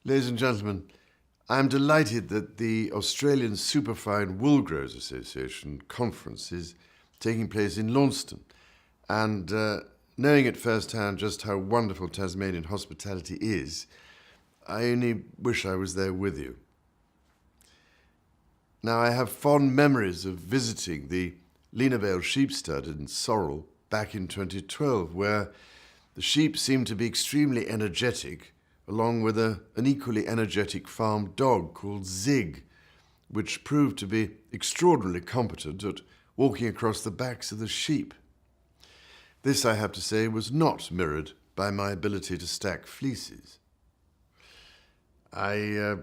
Ladies and gentlemen, I'm delighted that the Australian Superfine Wool Growers Association conference is taking place in Launceston, and knowing at first hand just how wonderful Tasmanian hospitality is, I only wish I was there with you. Now, I have fond memories of visiting the Lena Vale sheep stud in Sorrel back in 2012, where the sheep seemed to be extremely energetic, along with an equally energetic farm dog called Zig, which proved to be extraordinarily competent at walking across the backs of the sheep. This, I have to say, was not mirrored by my ability to stack fleeces. I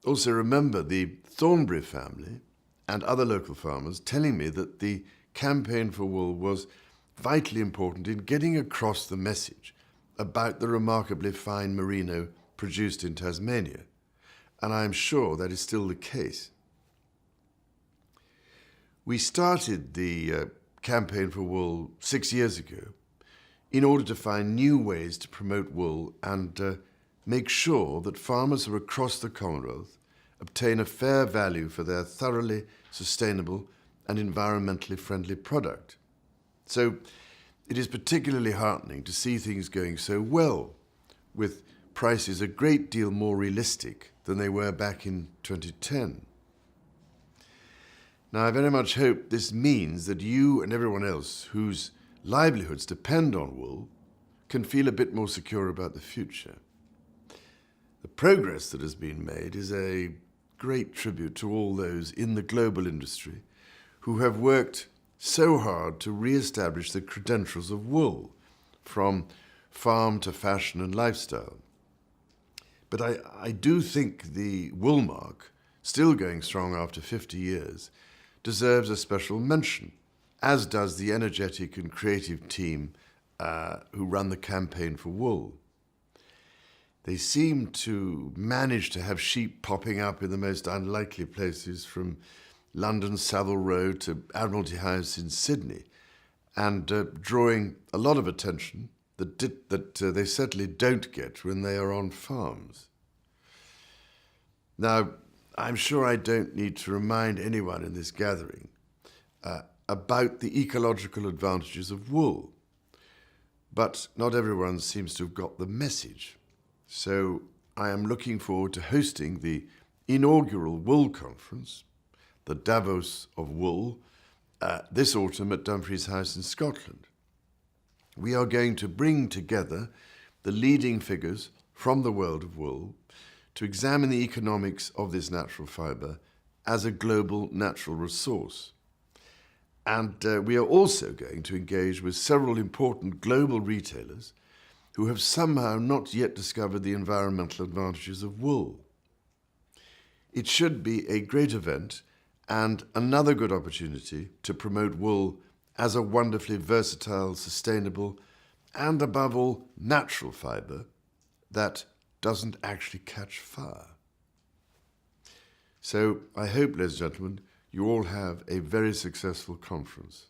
also remember the Thornbury family and other local farmers telling me that the campaign for wool was vitally important in getting across the message about the remarkably fine merino produced in Tasmania, and I am sure that is still the case. We started the campaign for wool 6 years ago in order to find new ways to promote wool and make sure that farmers who are across the Commonwealth obtain a fair value for their thoroughly sustainable and environmentally friendly product. So it is particularly heartening to see things going so well, with prices a great deal more realistic than they were back in 2010. Now, I very much hope this means that you and everyone else whose livelihoods depend on wool can feel a bit more secure about the future. The progress that has been made is a great tribute to all those in the global industry who have worked so hard to re-establish the credentials of wool, from farm to fashion and lifestyle. But I do think the wool mark, still going strong after 50 years, deserves a special mention, as does the energetic and creative team who run the campaign for wool. They seem to manage to have sheep popping up in the most unlikely places, from London Savile Row to Admiralty House in Sydney, and drawing a lot of attention that they certainly don't get when they are on farms. Now, I'm sure I don't need to remind anyone in this gathering about the ecological advantages of wool, but not everyone seems to have got the message. So I am looking forward to hosting the inaugural wool conference, the Davos of wool, this autumn at Dumfries House in Scotland. We are going to bring together the leading figures from the world of wool to examine the economics of this natural fibre as a global natural resource. And we are also going to engage with several important global retailers who have somehow not yet discovered the environmental advantages of wool. It should be a great event and another good opportunity to promote wool as a wonderfully versatile, sustainable, and above all, natural fibre that doesn't actually catch fire. So I hope, ladies and gentlemen, you all have a very successful conference.